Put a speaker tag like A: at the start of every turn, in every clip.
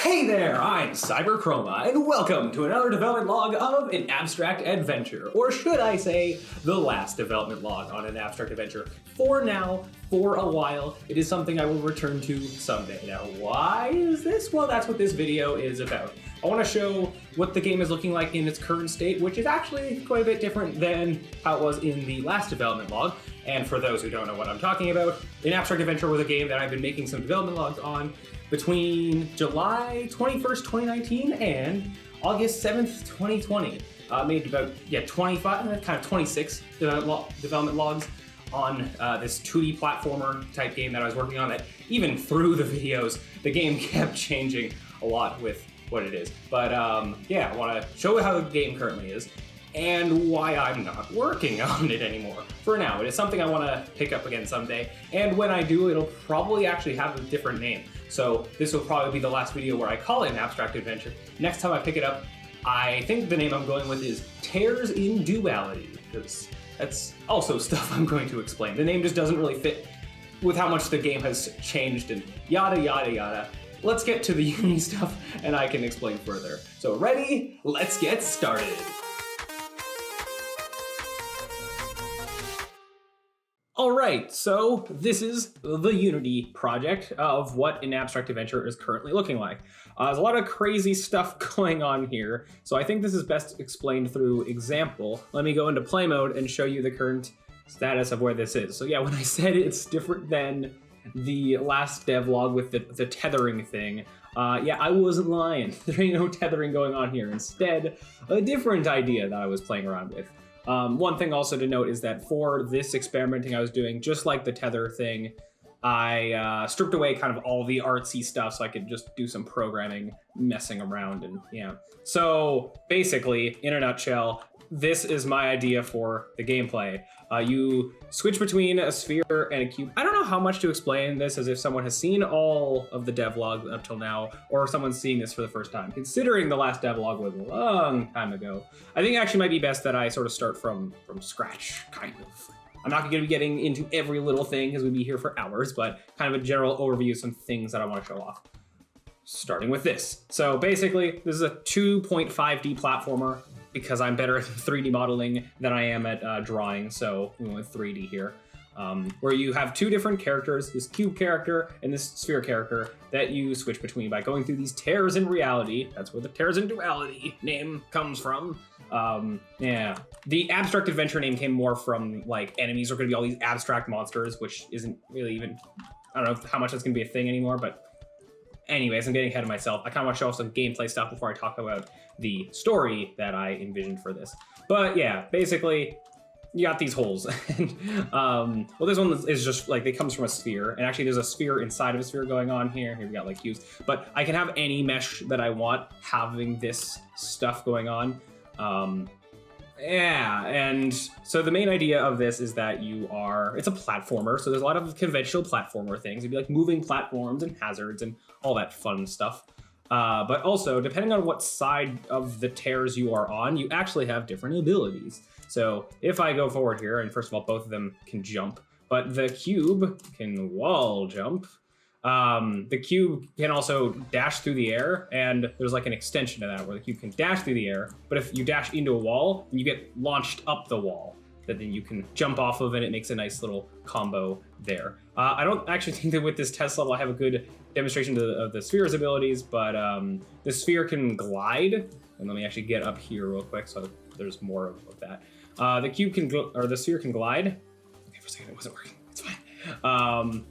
A: Hey there, I'm Cyber Chroma, and welcome to another development log of An Abstract Adventure, or should I say, the last development log on An Abstract Adventure. For now, for a while, it is something I will return to someday. Now, why is this? Well, that's what this video is about. I want to show what the game is looking like in its current state, which is actually quite a bit different than how it was in the last development log. And for those who don't know what I'm talking about, An Abstract Adventure was a game that I've been making some development logs on between July 21st, 2019 and August 7th, 2020. Made about 25, kind of 26 development logs on this 2D platformer type game that I was working on. That even through the videos, the game kept changing a lot with what it is. But yeah, I want to show how the game currently is and why I'm not working on it anymore. For now, it is something I want to pick up again someday, and when I do, it'll probably actually have a different name. So this will probably be the last video where I call it An Abstract Adventure. Next time I pick it up, I think the name I'm going with is Tears in Duality, because that's also stuff I'm going to explain. The name just doesn't really fit with how much the game has changed and yada yada yada. Let's get to the uni stuff and I can explain further. So ready? Let's get started. Alright, so this is the Unity project of what An Abstract Adventure is currently looking like. There's a lot of crazy stuff going on here, so I think this is best explained through example. Let me go into play mode and show you the current status of where this is. So yeah, when I said it's different than the last devlog with the tethering thing, yeah, I wasn't lying. There ain't no tethering going on here. Instead, a different idea that I was playing around with. One thing also to note is that for this experimenting I was doing, just like the tether thing, I stripped away kind of all the artsy stuff so I could just do some programming, messing around, and yeah. So basically, in a nutshell, this is my idea for the gameplay. You switch between a sphere and a cube. I don't know how much to explain this as if someone has seen all of the devlog up till now, or someone's seeing this for the first time, considering the last devlog was a long time ago. I think it actually might be best that I sort of start from scratch, kind of. I'm not going to be getting into every little thing because we'd be here for hours, but kind of a general overview of some things that I want to show off. Starting with this. So basically, this is a 2.5D platformer because I'm better at 3D modeling than I am at drawing, so we went with 3D here. Where you have two different characters, this cube character and this sphere character, that you switch between by going through these tears in reality. That's where the Tears in Duality name comes from. Yeah. The Abstract Adventure name came more from, like, enemies are going to be all these abstract monsters, which isn't really even, I don't know how much that's going to be a thing anymore, but anyways, I'm getting ahead of myself. I kind of want to show off some gameplay stuff before I talk about the story that I envisioned for this. But yeah, basically, you got these holes. And, well, this one is just like, it comes from a sphere, and actually there's a sphere inside of a sphere going on here. Here we got like cubes, but I can have any mesh that I want having this stuff going on. Yeah, and so the main idea of this is that it's a platformer, so there's a lot of conventional platformer things. It'd be like moving platforms and hazards and all that fun stuff. But also, depending on what side of the tears you are on, you actually have different abilities. So if I go forward here, and first of all, both of them can jump, but the cube can wall jump. The cube can also dash through the air, and there's like an extension to that where the cube can dash through the air, but if you dash into a wall, you get launched up the wall that then you can jump off of, and it makes a nice little combo there. I don't actually think that with this test level I have a good demonstration of the sphere's abilities, but the sphere can glide, and let me actually get up here real quick so there's more of that. The sphere can glide. Okay, for a second it wasn't working, it's fine.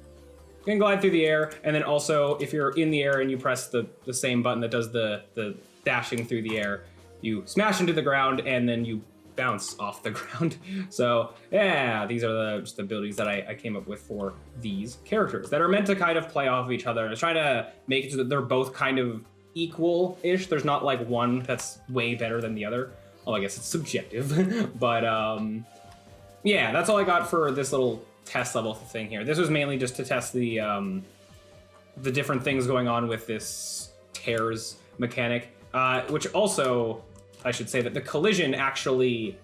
A: You can glide through the air, and then also if you're in the air and you press the same button that does the dashing through the air, you smash into the ground and then you bounce off the ground. So yeah, these are just the abilities that I came up with for these characters that are meant to kind of play off of each other. I was trying to make it so that they're both kind of equal-ish. There's not like one that's way better than the other. Well, I guess it's subjective, but yeah, that's all I got for this little test level thing here. This was mainly just to test the different things going on with this tears mechanic, which also, I should say that the collision actually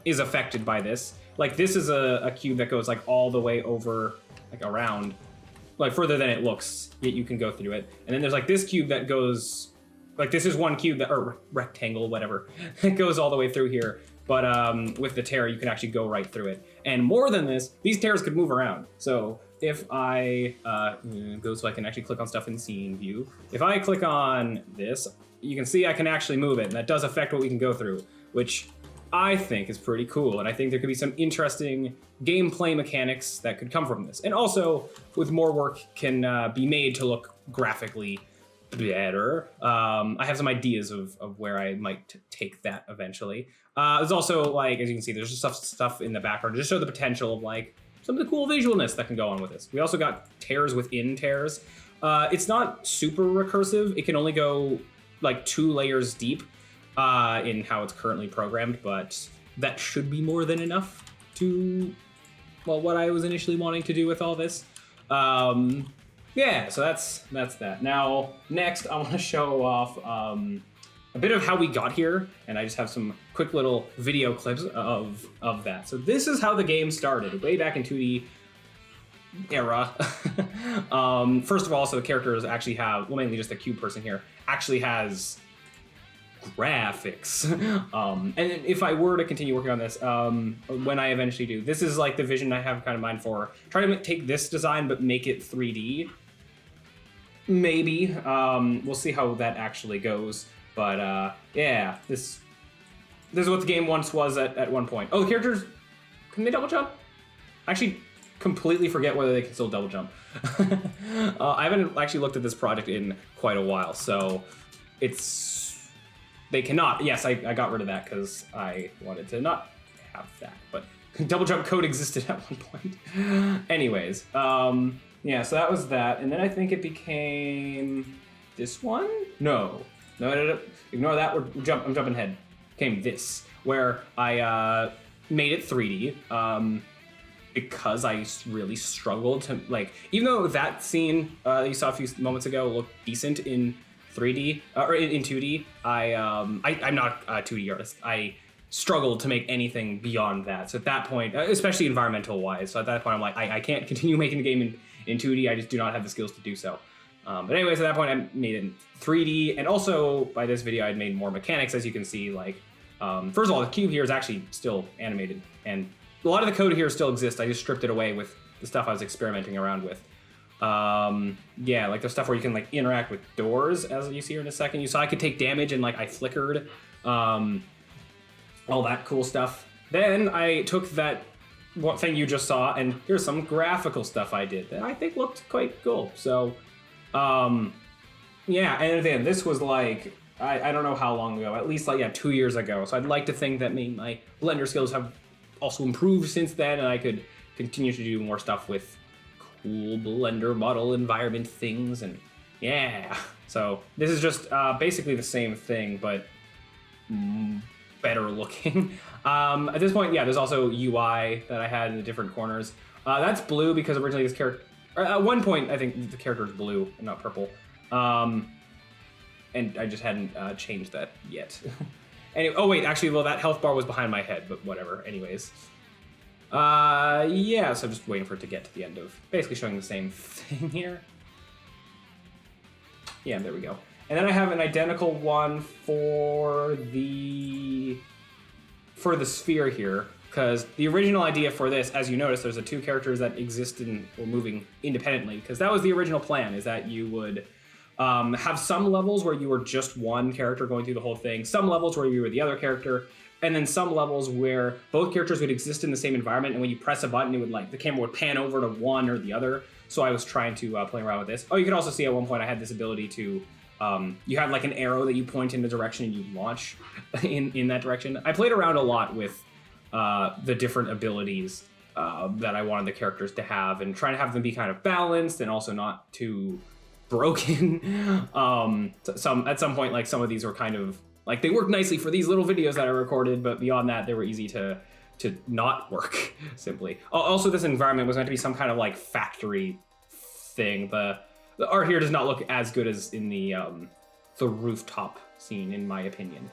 A: is affected by this. Like, this is a cube that goes like all the way over, like around, like further than it looks, yet you can go through it. And then there's like this cube that goes, like this is one cube that, or rectangle, whatever, it goes all the way through here. But with the tear, you can actually go right through it. And more than this, these tears could move around. So if I go so I can actually click on stuff in scene view. If I click on this, you can see I can actually move it, and that does affect what we can go through, which I think is pretty cool. And I think there could be some interesting gameplay mechanics that could come from this. And also, with more work, can be made to look graphically better. I have some ideas of where I might take that eventually. There's also, like, as you can see, there's just stuff in the background to just show the potential of, like, some of the cool visualness that can go on with this. We also got tears within tears. It's not super recursive. It can only go, like, 2 layers deep in how it's currently programmed, but that should be more than enough to, well, what I was initially wanting to do with all this. Yeah, so that's that. Now, next, I want to show off a bit of how we got here, and I just have some quick little video clips of that. So this is how the game started, way back in 2D era. First of all, so the characters actually have, well, mainly just the cube person here, actually has graphics. And if I were to continue working on this, when I eventually do, this is like the vision I have kind of mind for. Try to take this design, but make it 3D. Maybe. We'll see how that actually goes. But yeah, this is what the game once was at one point. Oh, the characters, can they double jump? I actually completely forget whether they can still double jump. I haven't actually looked at this project in quite a while, so they cannot. Yes, I got rid of that because I wanted to not have that, but double jump code existed at one point. Anyways, yeah, so that was that, and then I think it became this one? No. Ignore that. I'm jumping ahead. Came this, where I made it 3D because I really struggled to, like, even though that scene you saw a few moments ago looked decent in 3D or in 2D, I'm not a 2D artist. I struggled to make anything beyond that. So at that point, especially environmental wise, so at that point I'm like, I can't continue making the game in 2D. I just do not have the skills to do so. But anyways, at that point, I made it in 3D, and also by this video, I'd made more mechanics, as you can see. Like, first of all, the cube here is actually still animated, and a lot of the code here still exists. I just stripped it away with the stuff I was experimenting around with. Yeah, like the stuff where you can like interact with doors, as you see here in a second. You saw I could take damage, and like I flickered, all that cool stuff. Then I took that one thing you just saw, and here's some graphical stuff I did that I think looked quite cool. So. Yeah, and then this was like, I don't know how long ago, at least like, yeah, 2 years ago. So I'd like to think that maybe my Blender skills have also improved since then, and I could continue to do more stuff with cool Blender model environment things, and yeah. So this is just basically the same thing, but better looking. At this point, yeah, there's also UI that I had in the different corners. That's blue because originally this character, at one point, I think the character is blue and not purple. And I just hadn't changed that yet. Anyway, oh wait, actually, well, that health bar was behind my head, but whatever. Anyways. Yeah, so I'm just waiting for it to get to the end of basically showing the same thing here. Yeah, there we go. And then I have an identical one for the sphere here. Because the original idea for this, as you notice, there's the 2 characters that exist and were moving independently. Because that was the original plan, is that you would have some levels where you were just one character going through the whole thing, some levels where you were the other character, and then some levels where both characters would exist in the same environment, and when you press a button, it would like the camera would pan over to one or the other. So I was trying to play around with this. Oh, you could also see at one point I had this ability to, you had like an arrow that you point in the direction and you launch in that direction. I played around a lot with the different abilities that I wanted the characters to have, and trying to have them be kind of balanced and also not too broken. At some point, like some of these were kind of like they worked nicely for these little videos that I recorded, but beyond that, they were easy to not work simply. Also, this environment was meant to be some kind of like factory thing. The art here does not look as good as in the rooftop scene, in my opinion,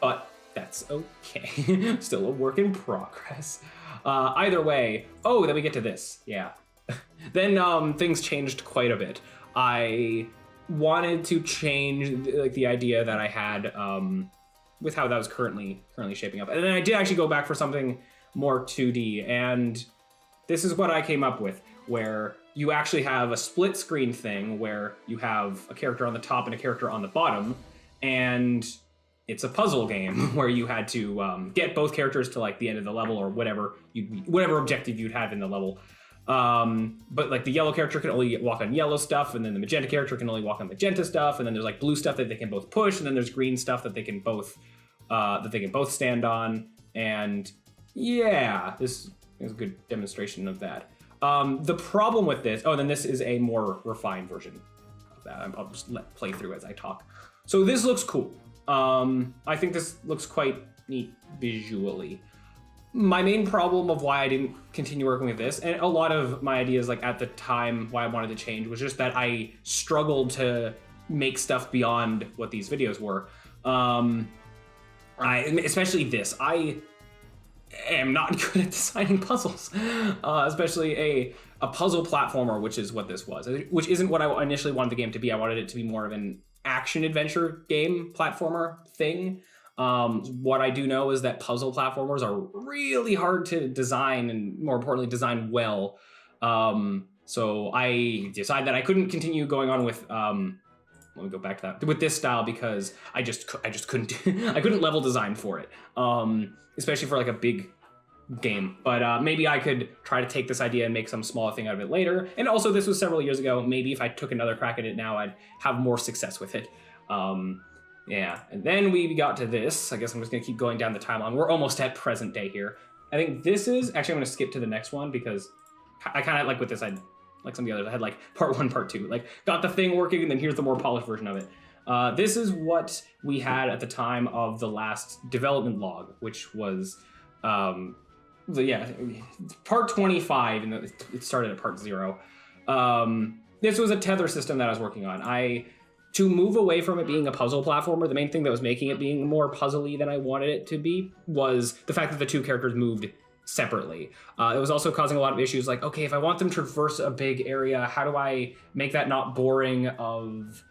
A: but that's okay. Still a work in progress. Either way, oh, then we get to this. Yeah. then things changed quite a bit. I wanted to change like the idea that I had with how that was currently shaping up, and then I did actually go back for something more 2D, and this is what I came up with, where you actually have a split screen thing where you have a character on the top and a character on the bottom, and it's a puzzle game where you had to get both characters to like the end of the level or whatever objective you'd have in the level. But like the yellow character can only walk on yellow stuff, and then the magenta character can only walk on magenta stuff, and then there's like blue stuff that they can both push, and then there's green stuff that they can both stand on. And yeah, this is a good demonstration of that. The problem with this, then this is a more refined version of that. I'll just play through as I talk. So this looks cool. I think this looks quite neat visually. My main problem of why I didn't continue working with this, and a lot of my ideas like at the time why I wanted to change, was just that I struggled to make stuff beyond what these videos were. Especially this. I am not good at designing puzzles, especially a puzzle platformer, which is what this was, which isn't what I initially wanted the game to be. I wanted it to be more of an action adventure game platformer thing. What I do know is that puzzle platformers are really hard to design, and more importantly, design well. So I decided that I couldn't continue going on with, let me go back to that, with this style, because I just couldn't, I couldn't level design for it, especially for like a big game. But maybe I could try to take this idea and make some small thing out of it later. And also, this was several years ago. Maybe if I took another crack at it now, I'd have more success with it. Yeah, and then we got to this. I guess I'm just gonna keep going down the timeline. We're almost at present day here. I think this is, actually I'm gonna skip to the next one, because I kind of like with this, like some of the others, I had like part 1, part 2, like got the thing working, and then here's the more polished version of it. This is what we had at the time of the last development log, which was, part 25, and it started at part 0. This was a tether system that I was working on. To move away from it being a puzzle platformer, the main thing that was making it being more puzzly than I wanted it to be was the fact that the two characters moved separately. It was also causing a lot of issues, like, okay, if I want them to traverse a big area, how do I make that not boring of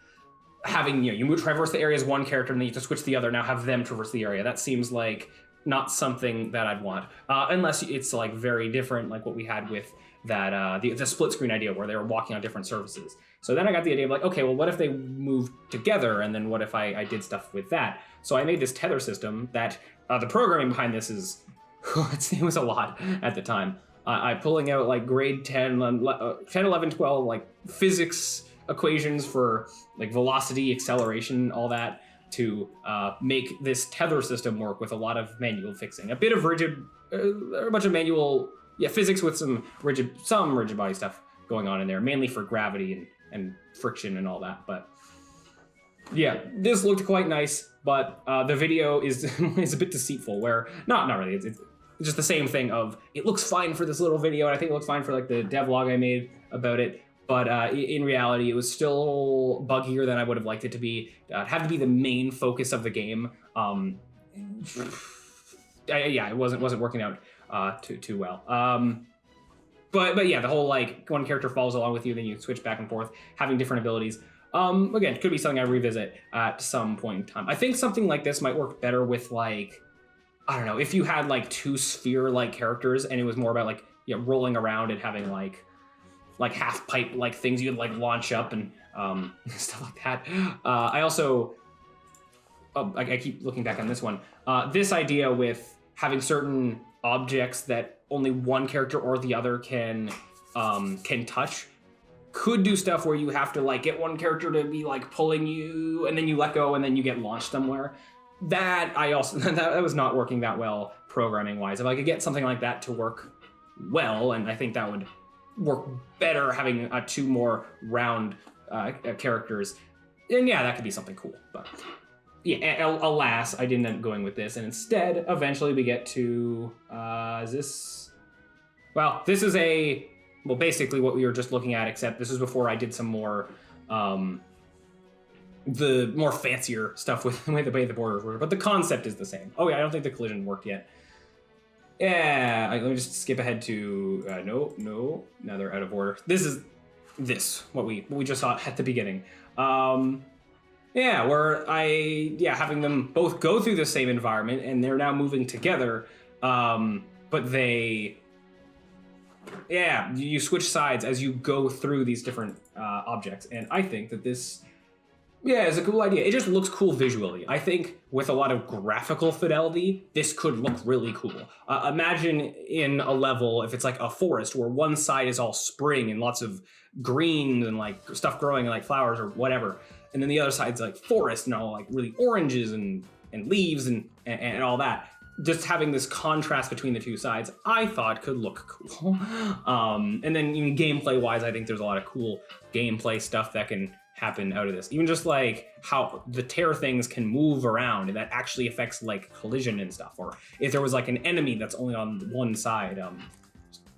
A: having, you traverse the area as one character and then you have to switch the other, now have them traverse the area. That seems like not something that I'd want, unless it's like very different, like what we had with that the split screen idea where they were walking on different surfaces. So then I got the idea of like, okay, well, what if they moved together, and then what if I did stuff with that? So I made this tether system that the programming behind this is, it was a lot at the time. I'm pulling out like grade 10, 11, 12, like physics equations for like velocity, acceleration, all that, to make this tether system work with a lot of manual fixing. A bit of a bunch of manual, physics with some rigid body stuff going on in there, mainly for gravity and friction and all that. But yeah, this looked quite nice, but the video is a bit deceitful, where not really, it's just the same thing of, it looks fine for this little video, and I think it looks fine for like the devlog I made about it, but in reality, it was still buggier than I would have liked it to be. It had to be the main focus of the game. It wasn't working out too well. But yeah, the whole like one character follows along with you, then you switch back and forth, having different abilities. Again, could be something I revisit at some point in time. I think something like this might work better with like, I don't know, if you had like 2 sphere-like characters and it was more about like, rolling around and having like half pipe like things you'd like launch up and stuff like that. I also, I keep looking back on this one. This idea with having certain objects that only one character or the other can touch could do stuff where you have to like get one character to be like pulling you, and then you let go and then you get launched somewhere. That that was not working that well programming wise. If I could get something like that to work well, and I think that would work better having 2 more round characters, and yeah, that could be something cool. But yeah, alas, I didn't end up going with this, and instead, eventually we get to, this is basically what we were just looking at, except this is before I did some more, the more fancier stuff with the way the borders were, but the concept is the same. Oh yeah, I don't think the collision worked yet. Yeah, let me just skip ahead to no, now they're out of order. This is what we just saw at the beginning. Yeah, where having them both go through the same environment and they're now moving together, but you switch sides as you go through these different objects, and I think that this is a cool idea. It just looks cool visually. I think with a lot of graphical fidelity, this could look really cool. Imagine in a level, if it's like a forest where one side is all spring and lots of green and like stuff growing and like flowers or whatever, and then the other side's like forest and all like really oranges and leaves and all that. Just having this contrast between the two sides, I thought could look cool. And then even gameplay wise, I think there's a lot of cool gameplay stuff that can happen out of this. Even just like how the tear things can move around and that actually affects like collision and stuff. Or if there was like an enemy that's only on one side,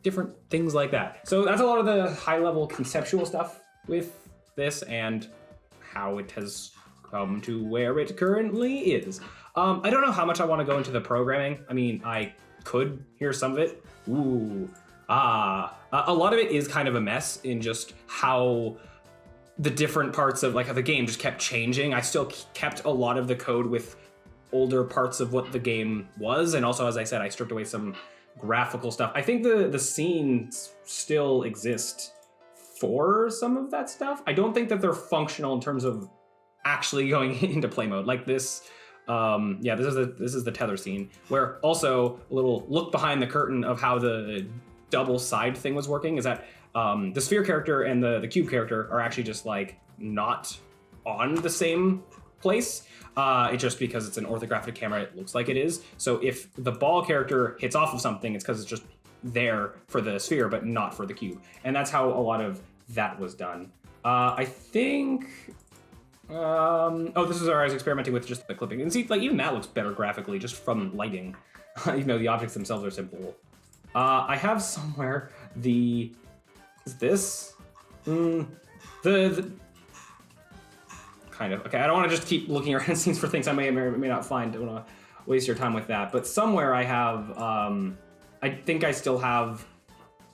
A: different things like that. So that's a lot of the high level conceptual stuff with this and how it has come to where it currently is. I don't know how much I want to go into the programming. I mean, I could hear some of it. A lot of it is kind of a mess in just how the different parts of like how the game just kept changing. I still kept a lot of the code with older parts of what the game was. And also, as I said, I stripped away some graphical stuff. I think the scenes still exist for some of that stuff. I don't think that they're functional in terms of actually going into play mode like this. This is the tether scene where also a little look behind the curtain of how the double side thing was working is that the sphere character and the cube character are actually just like not on the same place. It's just because it's an orthographic camera, it looks like it is. So if the ball character hits off of something, it's because it's just there for the sphere, but not for the cube. And that's how a lot of that was done. I think... this is where I was experimenting with just the clipping. And see, like, even that looks better graphically just from lighting, even though the objects themselves are simple. I have somewhere is this? The kind of, okay, I don't want to just keep looking around scenes for things I may or may not find. I don't want to waste your time with that. But somewhere I have, I think I still have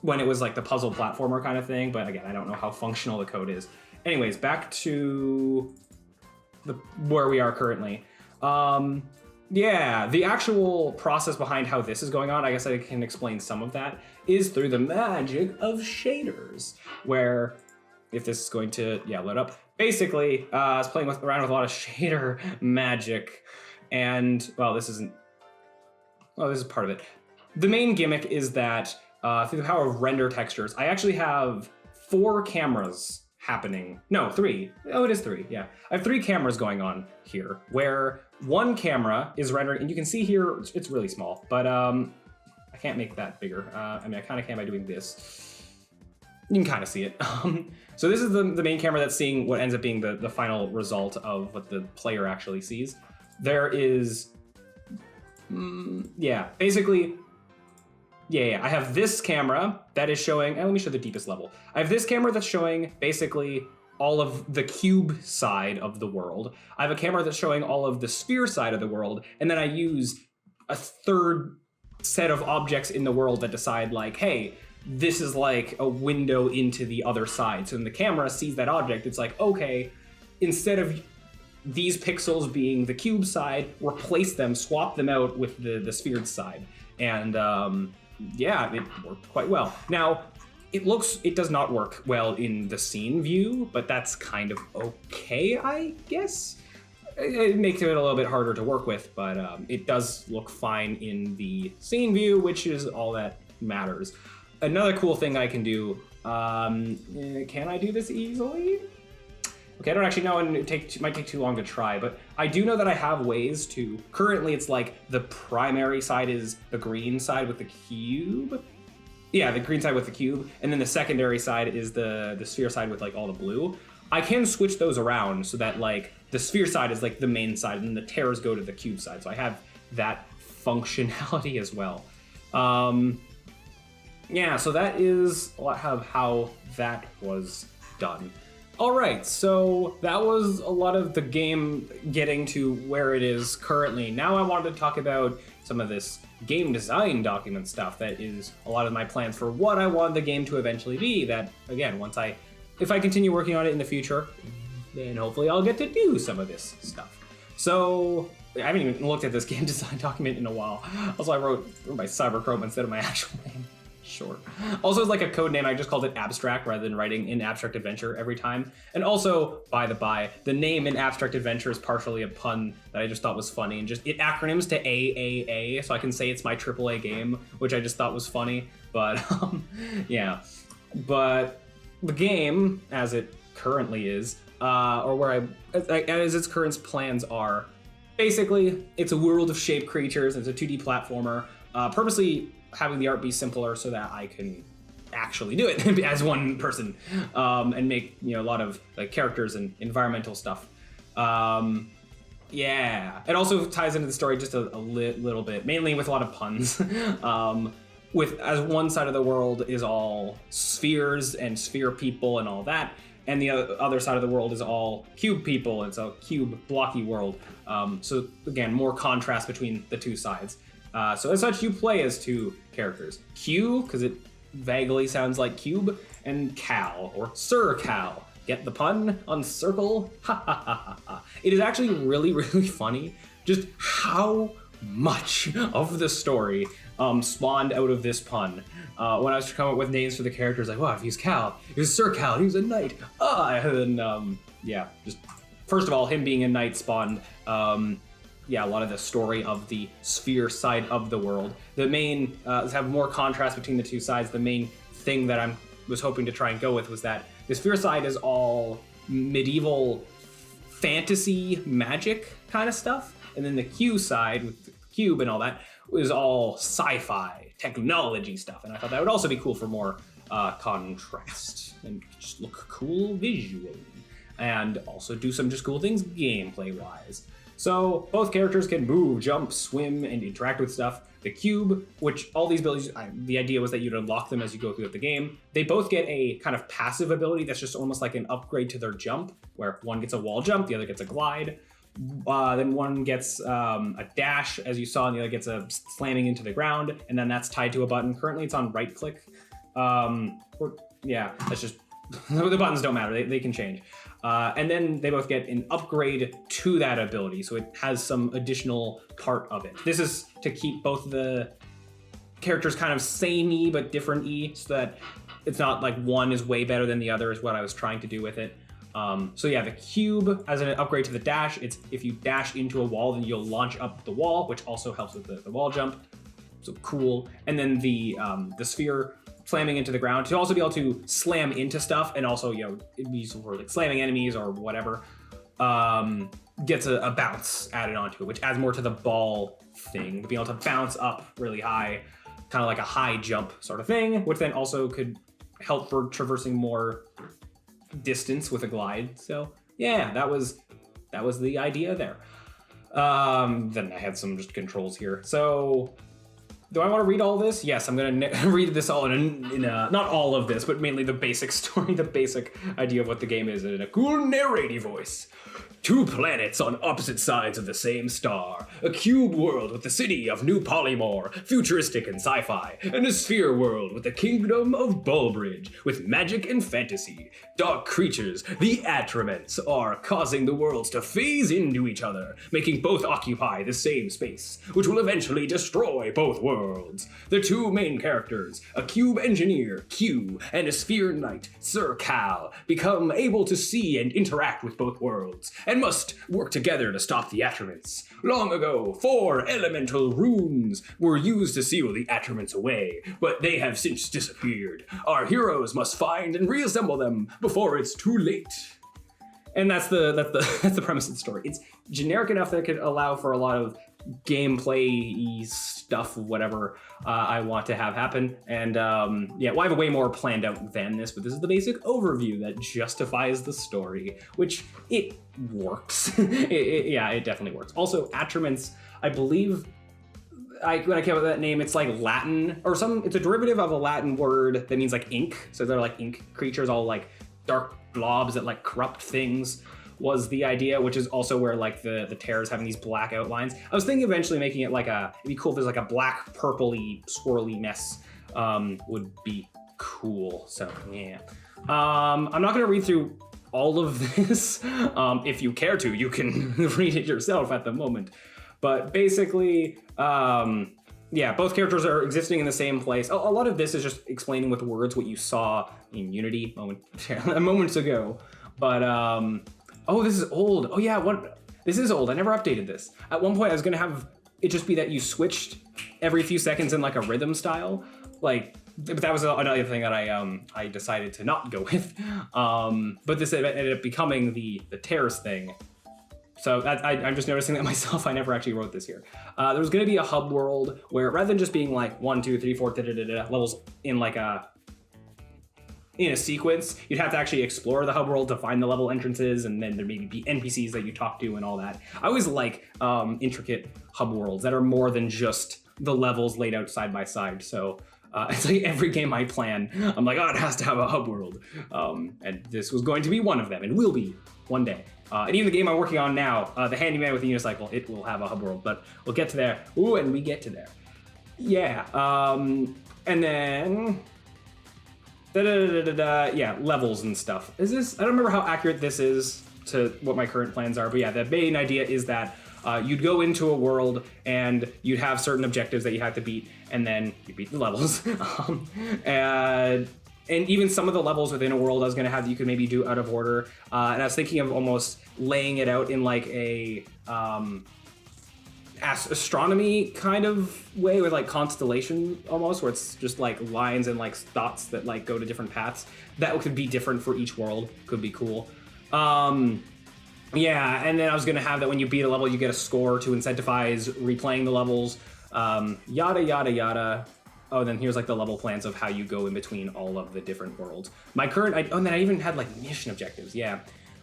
A: when it was like the puzzle platformer kind of thing. But again, I don't know how functional the code is. Anyways, back to where we are currently. The actual process behind how this is going on, I guess I can explain some of that, is through the magic of shaders, where if this is going to load up, basically I was playing around with a lot of shader magic, and this is part of it. The main gimmick is that through the power of render textures, I actually have 4 cameras happening. No, 3. Oh, it is 3. Yeah. I have 3 cameras going on here, where one camera is rendering, and you can see here, it's really small, but I can't make that bigger. I mean, I kind of can by doing this. You can kind of see it. So this is the main camera that's seeing what ends up being the final result of what the player actually sees. There is, basically, I have this camera that is showing, let me show the deepest level. I have this camera that's showing basically all of the cube side of the world. I have a camera that's showing all of the sphere side of the world, and then I use a third set of objects in the world that decide like, hey, this is like a window into the other side. So when the camera sees that object, it's like, okay, instead of these pixels being the cube side, replace them, swap them out with the sphere side. And it worked quite well. Now, it does not work well in the scene view, but that's kind of okay, I guess. It makes it a little bit harder to work with, but it does look fine in the scene view, which is all that matters. Another cool thing I can do, can I do this easily? Okay, I don't actually know, and it might take too long to try, but I do know that I have ways to, currently it's like the primary side is the green side with the cube. Yeah, the green side with the cube, and then the secondary side is the sphere side with like all the blue. I can switch those around so that like the sphere side is like the main side and then the tears go to the cube side. So I have that functionality as well. So that is a lot of how that was done. All right, so that was a lot of the game getting to where it is currently. Now I wanted to talk about some of this game design document stuff that is a lot of my plans for what I want the game to eventually be. That, again, if I continue working on it in the future, then hopefully I'll get to do some of this stuff. So I haven't even looked at this game design document in a while. Also, I wrote by Cyber Chroma instead of my actual name. Sure. Also, it's like a code name. I just called it Abstract rather than writing in Abstract Adventure every time. And also, by the by, the name in Abstract Adventure is partially a pun that I just thought was funny. And just it acronyms to AAA, so I can say it's my AAA game, which I just thought was funny. But yeah. But the game, as it currently is, as its current plans are, basically, it's a world of shaped creatures. It's a 2D platformer. Purposely having the art be simpler so that I can actually do it as one person, and make a lot of like characters and environmental stuff. Yeah, it also ties into the story just a little bit, mainly with a lot of puns. As one side of the world is all spheres and sphere people and all that, and the other side of the world is all cube people. It's a cube blocky world. So again, more contrast between the two sides. So as such, you play as two characters. Q, because it vaguely sounds like cube, and Cal, or Sir Cal. Get the pun on circle? Ha ha ha ha ha. It is actually really, really funny just how much of the story spawned out of this pun. When I was coming up with names for the characters, like, wow, if he's Cal, he was Sir Cal, he was a knight. And then, just first of all, him being a knight spawned a lot of the story of the sphere side of the world. The main, have more contrast between the two sides. The main thing that I was hoping to try and go with was that the sphere side is all medieval fantasy magic kind of stuff. And then the Q side with the cube and all that was all sci-fi technology stuff. And I thought that would also be cool for more contrast and just look cool visually. And also do some just cool things gameplay wise. So both characters can move, jump, swim, and interact with stuff. The cube, which all these abilities, the idea was that you'd unlock them as you go through the game. They both get a kind of passive ability that's just almost like an upgrade to their jump, where one gets a wall jump, the other gets a glide. Then one gets a dash, as you saw, and the other gets a slamming into the ground, and then that's tied to a button. Currently it's on right click. That's just, the buttons don't matter, they can change. And then they both get an upgrade to that ability, so it has some additional part of it. This is to keep both the characters kind of samey but different-y, so that it's not like one is way better than the other is what I was trying to do with it. The cube as an upgrade to the dash, it's if you dash into a wall, then you'll launch up the wall, which also helps with the wall jump. So cool. And then the sphere slamming into the ground to also be able to slam into stuff, and also it'd be useful for like slamming enemies or whatever. Gets a bounce added onto it, which adds more to the ball thing, to be able to bounce up really high, kind of like a high jump sort of thing, which then also could help for traversing more distance with a glide. So yeah, that was the idea there. Then I had some just controls here. So do I want to read all this? Yes, I'm going to read this all in not all of this, but mainly the basic story, the basic idea of what the game is in a cool narrative voice. 2 planets on opposite sides of the same star, a cube world with the city of New Polymore, futuristic and sci-fi, and a sphere world with the kingdom of Bulbridge, with magic and fantasy. Dark creatures, the Attrements, are causing the worlds to phase into each other, making both occupy the same space, which will eventually destroy both worlds. The 2 main characters, a cube engineer, Q, and a sphere knight, Sir Cal, become able to see and interact with both worlds, and must work together to stop the Attrements. Long ago, 4 elemental runes were used to seal the Attrements away, but they have since disappeared. Our heroes must find and reassemble them before it's too late. And that's the premise of the story. It's generic enough that it could allow for a lot of gameplay stuff, whatever I want to have happen. And I have way more planned out than this, but this is the basic overview that justifies the story, which it works. It definitely works. Also, Attrements, I believe, when I came up with that name, it's like Latin or it's a derivative of a Latin word that means like ink. So they're like ink creatures, all like dark blobs that like corrupt things was the idea, which is also where like the terrors having these black outlines. I was thinking eventually making it like it'd be cool if there's like a black purpley swirly mess would be cool. So yeah. I'm not gonna read through all of this. If you care to, you can read it yourself at the moment. But basically, yeah, both characters are existing in the same place. A lot of this is just explaining with words what you saw in Unity moments ago. But oh, this is old. Oh yeah, this is old. I never updated this. At one point, I was gonna have it just be that you switched every few seconds in like a rhythm style, like. But that was another thing that I decided to not go with. But this ended up becoming the terrorist thing. So I'm just noticing that myself. I never actually wrote this here. There was going to be a hub world where rather than just being like 1, 2, 3, 4 levels in like in a sequence, you'd have to actually explore the hub world to find the level entrances, and then there maybe be NPCs that you talk to and all that. I always like intricate hub worlds that are more than just the levels laid out side by side. So. It's like every game I plan, I'm like, oh, it has to have a hub world. And this was going to be one of them, and will be one day. And even the game I'm working on now, the Handyman with the Unicycle, it will have a hub world, but we'll get to there. Ooh, and we get to there. Yeah, and then... yeah, levels and stuff. I don't remember how accurate this is to what my current plans are, but yeah, the main idea is that you'd go into a world and you'd have certain objectives that you have to beat, and then you beat the levels. And even some of the levels within a world I was going to have that you could maybe do out of order. And I was thinking of almost laying it out in like a astronomy kind of way with like constellation almost, where it's just like lines and like dots that like go to different paths. That could be different for each world. Could be cool. Yeah, and then I was going to have that when you beat a level, you get a score to incentivize replaying the levels, yada, yada, yada. Oh, then here's like the level plans of how you go in between all of the different worlds. And then I even had like mission objectives, yeah.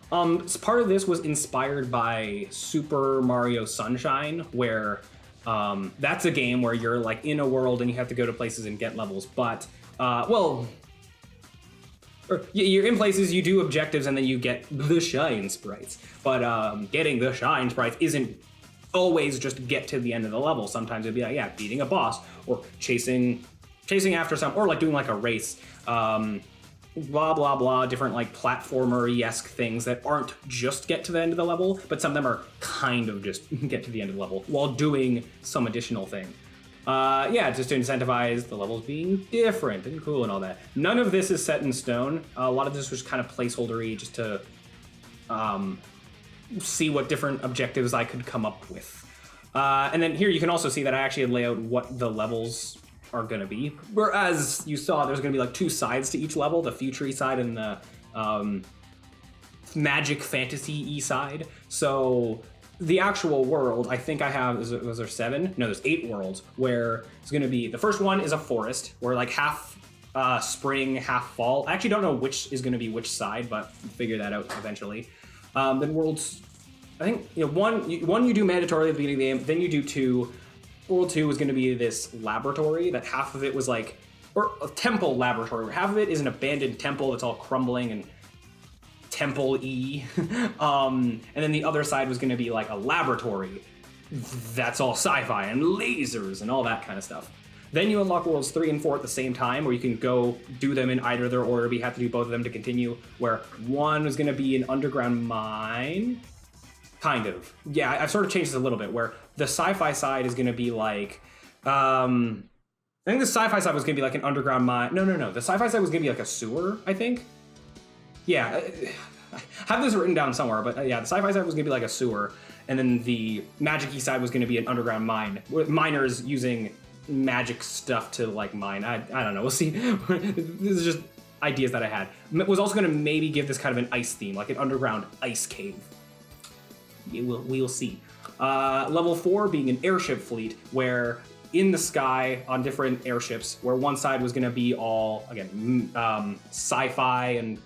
A: So part of this was inspired by Super Mario Sunshine, where that's a game where you're like in a world and you have to go to places and get levels, but, you're in places, you do objectives, and then you get the shine sprites. But getting the shine sprites isn't always just get to the end of the level. Sometimes it'd be like, yeah, beating a boss, or chasing after some, or like doing like a race. Blah, blah, blah, different like platformer-esque things that aren't just get to the end of the level, but some of them are kind of just get to the end of the level while doing some additional thing. Yeah, just to incentivize the levels being different and cool and all that. None of this is set in stone. A lot of this was kind of placeholdery just to see what different objectives I could come up with. And then here you can also see that I actually lay out what the levels are going to be. Whereas you saw there's going to be like two sides to each level, the future-y side and the magic fantasy-y side. So the actual world, I think I have, was there 7? No, there's 8 worlds, where it's going to be, the first one is a forest, where like half spring, half fall. I actually don't know which is going to be which side, but we'll figure that out eventually. Then worlds, I think, one you do mandatorily at the beginning of the game, then you do 2. World 2 is going to be this laboratory that half of it was like, or a temple laboratory, where half of it is an abandoned temple that's all crumbling and temple-y. And then the other side was going to be like a laboratory that's all sci-fi and lasers and all that kind of stuff. Then you unlock worlds 3 and 4 at the same time, where you can go do them in either their order, but you have to do both of them to continue, where one was going to be an underground mine. Kind of. Yeah, I've sort of changed this a little bit, where the sci-fi side is going to be like, I think the sci-fi side was going to be like an underground mine. No. The sci-fi side was going to be like a sewer, I think. Yeah, I have this written down somewhere, but yeah, the sci-fi side was going to be like a sewer, and then the magic-y side was going to be an underground mine, with miners using magic stuff to like mine. I don't know, we'll see. This is just ideas that I had. It was also going to maybe give this kind of an ice theme, like an underground ice cave. We'll see. Level 4 being an airship fleet, where in the sky on different airships, where one side was going to be all, again, sci-fi and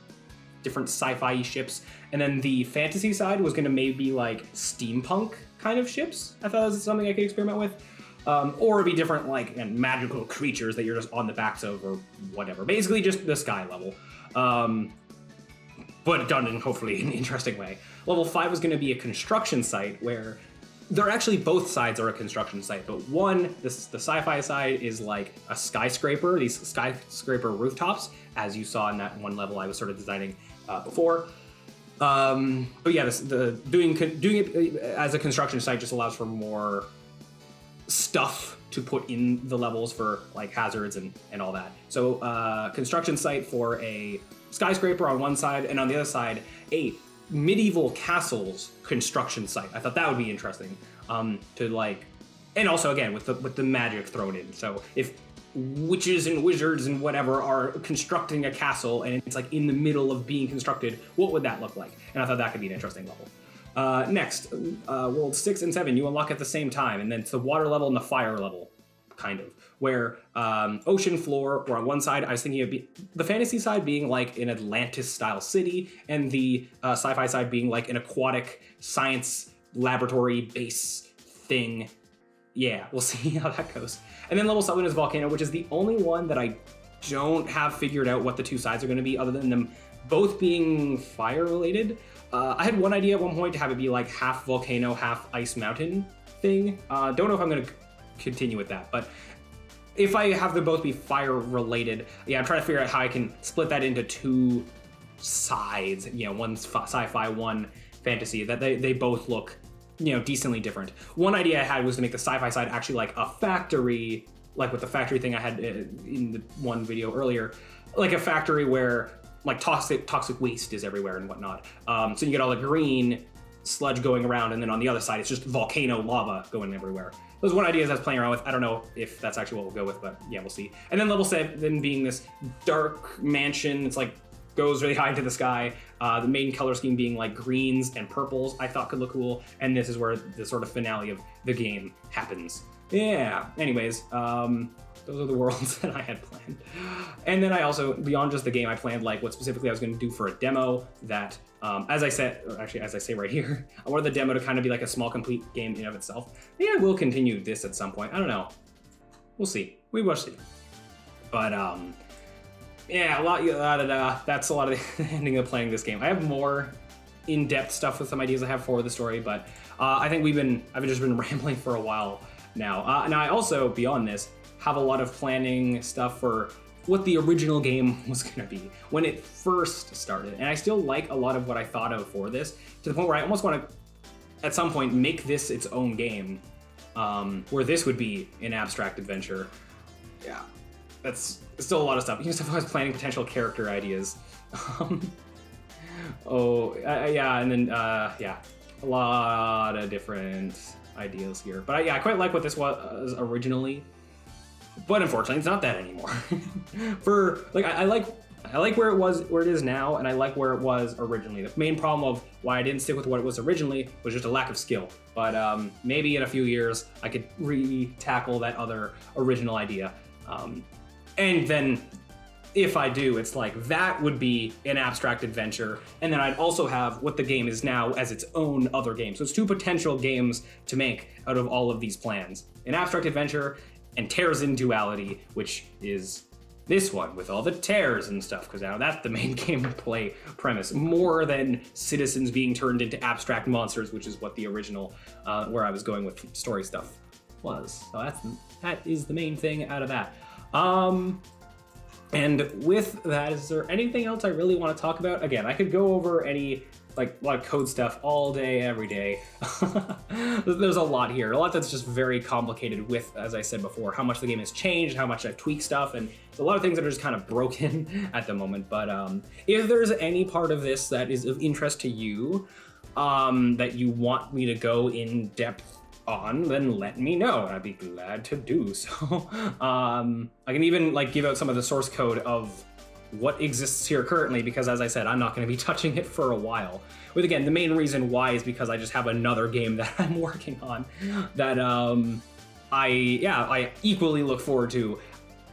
A: different sci-fi ships, and then the fantasy side was going to maybe be like steampunk kind of ships. I thought that was something I could experiment with. Or it'd be different like magical creatures that you're just on the backs of or whatever. Basically just the sky level. but done in hopefully an interesting way. Level 5 is going to be a construction site where they're actually both sides are a construction site, but one, the sci-fi side is like a skyscraper, these skyscraper rooftops, as you saw in that one level I was sort of designing before. But yeah, doing it as a construction site just allows for more stuff to put in the levels for like hazards and all that. So construction site for a skyscraper on one side, and on the other side, a medieval castles construction site. I thought that would be interesting to like, and also again with the magic thrown in. So if witches and wizards and whatever are constructing a castle and it's like in the middle of being constructed, what would that look like? And I thought that could be an interesting level. Next, world 6 and 7 you unlock at the same time, and then it's the water level and the fire level, kind of, where ocean floor, or on one side I was thinking of the fantasy side being like an Atlantis style city, and the sci-fi side being like an aquatic science laboratory base thing. Yeah, we'll see how that goes. And then level 7 is volcano, which is the only one that I don't have figured out what the two sides are going to be, other than them both being fire related. I had one idea at one point to have it be like half volcano, half ice mountain thing. Don't know if I'm going to continue with that, but if I have them both be fire related, yeah, I'm trying to figure out how I can split that into two sides. You know, one's sci-fi, one fantasy. That they both look, you know, decently different. One idea I had was to make the sci-fi side actually like a factory, like with the factory thing I had in the one video earlier, like a factory where like toxic waste is everywhere and whatnot. So you get all the green sludge going around, and then on the other side it's just volcano lava going everywhere. Those one ideas I was playing around with. I don't know if that's actually what we'll go with, but yeah, we'll see. And then level 7 being this dark mansion. It's like goes really high into the sky. The main color scheme being like greens and purples, I thought could look cool. And this is where the sort of finale of the game happens. Yeah, anyways, those are the worlds that I had planned. And then I also, beyond just the game, I planned like what specifically I was going to do for a demo that, as I said, or actually as I say right here, I wanted the demo to kind of be like a small complete game in of itself. Maybe I will continue this at some point. I don't know. We'll see. We will see. But yeah, that's a lot of the ending of playing this game. I have more in-depth stuff with some ideas I have for the story, but I think I've just been rambling for a while now. Now I also, beyond this, have a lot of planning stuff for what the original game was going to be when it first started. And I still like a lot of what I thought of for this, to the point where I almost want to, at some point, make this its own game, where this would be an abstract adventure. Yeah, that's still a lot of stuff. Even stuff I was planning potential character ideas. Yeah, and then, yeah, a lot of different ideas here. But yeah, I quite like what this was originally. But unfortunately, it's not that anymore. For like, I like where it is now, and I like where it was originally. The main problem of why I didn't stick with what it was originally was just a lack of skill. But maybe in a few years, I could re-tackle that other original idea. And then, if I do, it's like that would be an abstract adventure, and then I'd also have what the game is now as its own other game. So it's two potential games to make out of all of these plans: an abstract adventure and tears in duality, which is this one with all the tears and stuff, because now that's the main gameplay premise, more than citizens being turned into abstract monsters, which is what the original, where I was going with story stuff was. So that is the main thing out of that. And with that, is there anything else I really want to talk about? Again, I could go over a lot of code stuff all day, every day. There's a lot here, a lot that's just very complicated with, as I said before, how much the game has changed, how much I've tweaked stuff, and there's a lot of things that are just kind of broken at the moment. But if there's any part of this that is of interest to you, that you want me to go in depth on, then let me know, and I'd be glad to do so. I can even give out some of the source code of what exists here currently, because as I said, I'm not going to be touching it for a while. With again, the main reason why is because I just have another game that I'm working on that I equally look forward to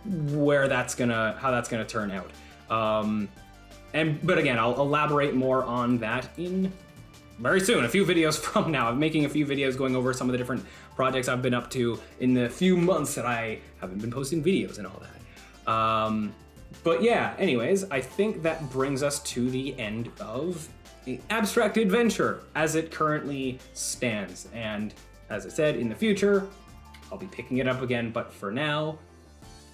A: how that's gonna turn out. But again, I'll elaborate more on that in very soon, a few videos from now. I'm making a few videos going over some of the different projects I've been up to in the few months that I haven't been posting videos and all that. But yeah, anyways, I think that brings us to the end of the abstract adventure as it currently stands. And as I said, in the future, I'll be picking it up again, but for now,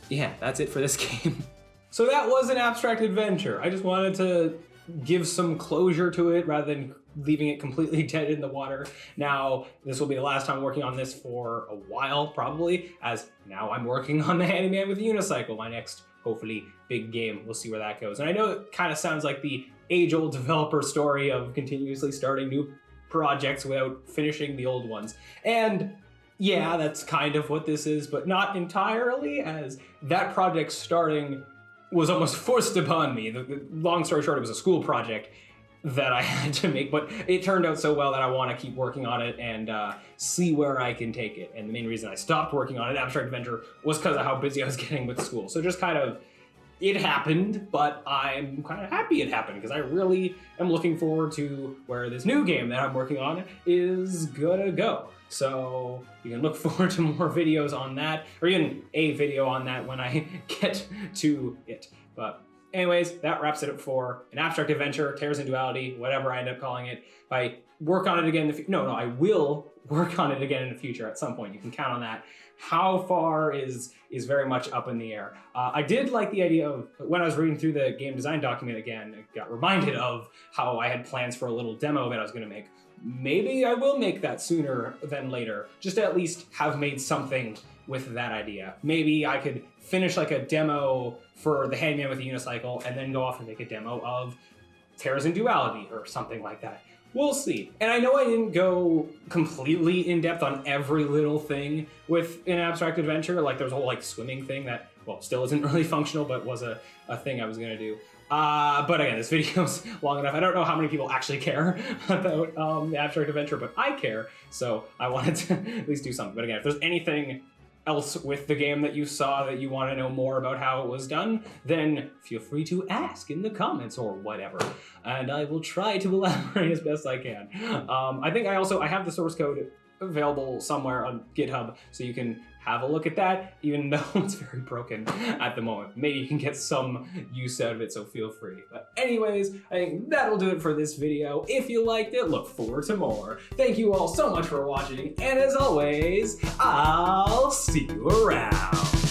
A: yeah, that's it for this game. So that was an abstract adventure. I just wanted to give some closure to it rather than leaving it completely dead in the water. Now, this will be the last time working on this for a while, probably, as now I'm working on the Handyman with Unicycle, my next, hopefully, big game. We'll see where that goes. And I know it kind of sounds like the age-old developer story of continuously starting new projects without finishing the old ones. And yeah, that's kind of what this is, but not entirely, as that project starting was almost forced upon me. The long story short, it was a school project that I had to make, but it turned out so well that I want to keep working on it and see where I can take it. And the main reason I stopped working on an abstract adventure was because of how busy I was getting with school. So just kind of, it happened, but I'm kind of happy it happened because I really am looking forward to where this new game that I'm working on is gonna go. So you can look forward to more videos on that, or even a video on that when I get to it. But anyways, that wraps it up for an abstract adventure, Tears in Duality, whatever I end up calling it. If I work on it again, I will work on it again in the future at some point. You can count on that. How far is very much up in the air. I did like the idea of, when I was reading through the game design document again, I got reminded of how I had plans for a little demo that I was going to make. Maybe I will make that sooner than later, just to at least have made something with that idea. Maybe I could finish like a demo for the Handyman with the Unicycle and then go off and make a demo of Tears in Duality or something like that. We'll see. And I know I didn't go completely in depth on every little thing with an abstract adventure. Like there's a whole like swimming thing that, well, still isn't really functional, but was a thing I was gonna do. But again, this video's long enough. I don't know how many people actually care about the abstract adventure, but I care. So I wanted to at least do something. But again, if there's anything else with the game that you saw that you want to know more about how it was done, then feel free to ask in the comments or whatever, and I will try to elaborate as best I can. I think I have the source code available somewhere on GitHub, so you can have a look at that, even though it's very broken at the moment. Maybe you can get some use out of it, so feel free. But anyways, I think that'll do it for this video. If you liked it, look forward to more. Thank you all so much for watching, and as always, I'll see you around.